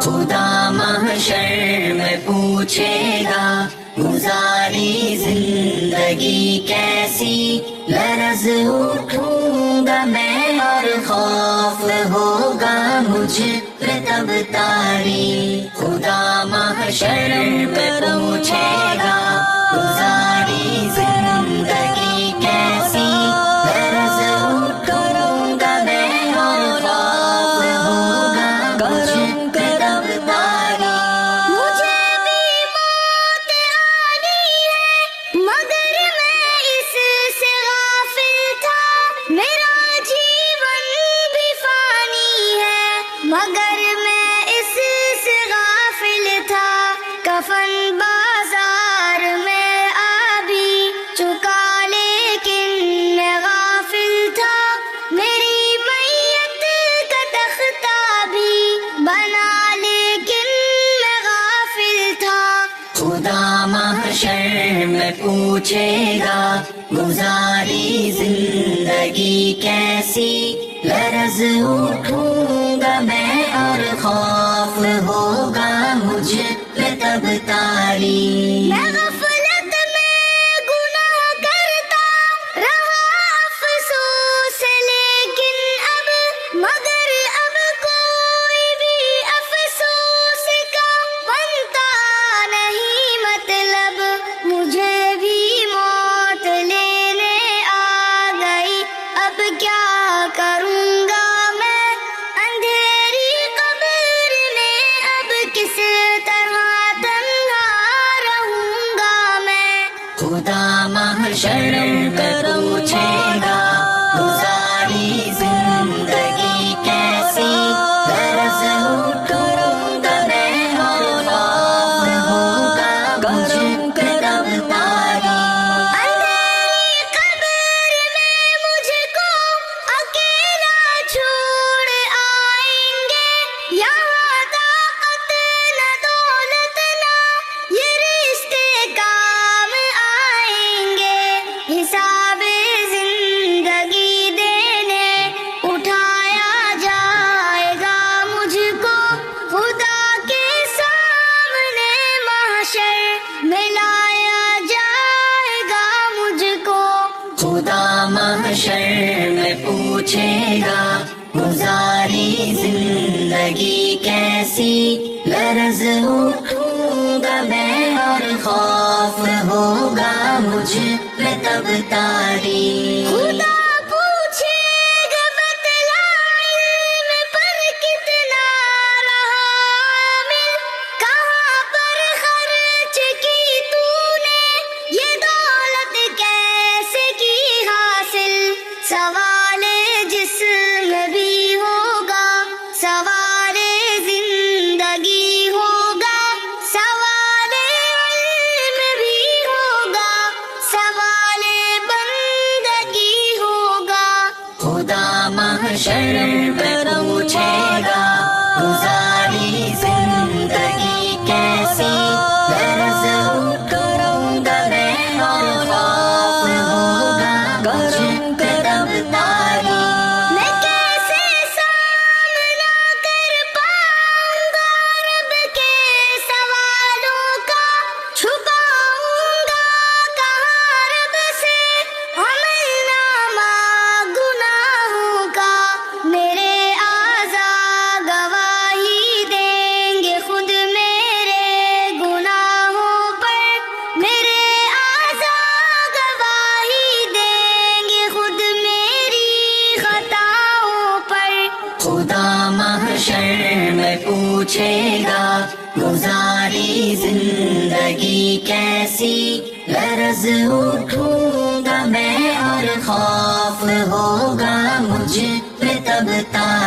خدا محشر میں پوچھے گا گزاری زندگی کیسی، لرز اٹھوں گا میں اور خوف ہوگا مجھ پہ تب تاری۔ خدا محشر میں پوچھے گا گزاری زندگی کیسی، لرز اٹھوں گا میں اور خوف ہوگا مجھ پہ تب تاری۔ مجھے بھی موت آنی ہے مگر میں اس سے غافل تھا، میرا جیون بھی فانی ہے مگر میں اس سے غافل تھا، کفن بازار میں آ بھی چکا لیکن میں غافل تھا، میری میت کا تختہ بھی بنا لیکن میں غافل تھا۔ خدا محشر میں پوچھے گا گزاری زندگی کیسی، لرز اٹھوں گا میں اور خوف ہوگا مجھ پہ تب تاری۔ میں غفلت میں گناہ کرتا رہا افسوس لیکن اب، مگر اب کوئی بھی افسوس کا بنتا نہیں مطلب، مجھے بھی موت لینے آ گئی، اب کیا کروں گا میں اندھیری قبر میں، اب کس طرح تنہا رہوں گا میں۔ خدا محشر میں پوچھے گا گزاری زندگی کیسی، لرز اٹھوں گا میں اور خوف ہوگا مجھ پہ تب تاری۔ اندھیری قبر میں مجھ کو اکیلا چھوڑ آئیں گے، یہاں طاقت نہ دولت نہ یہ رشتے کام آئیں گے، حساب زندگی دینے اٹھایا جائے گا مجھ کو، خدا کے سامنے محشر میں لایا جائے گا مجھ کو۔ خدا محشر میں پوچھے گا گزاری زندگی کیسی، لرز اٹھوں گا میں اور خوف ہوگا مجھ پہ تب تاری۔ خدا پوچھے گا بتلا علم پر کتنا رہا عامل، کہاں پر خرچ کی تو نے یہ دولت کیسے کی حاصل، سوال جسم بھی ہوگا، سوال زندگی ہوگا، سوال علم بھی ہوگا، سوال بندگی ہوگا۔ خدا محشر میں پوچھے گا گزاری زندگی کیسی، لرز اٹھوں گا میں اور خوف ہوگا مجھ پہ تب تاری۔ میں کیسے سامنا کر پاؤں گا رب کے سوالوں کا، چھپاؤں گا کہاں رب سے عمل نامہ گناہوں کا، میرے اعضاء گواہی دیں گے خود میرے گناہوں پر، میرے اعضاء گواہی دیں گے خود میری خطاؤں پر۔ خدا محشر میں پوچھے گا گزاری زندگی کیسی، لرز اٹھوں گا میں اور خوف ہوگا مجھ پہ تب تاری۔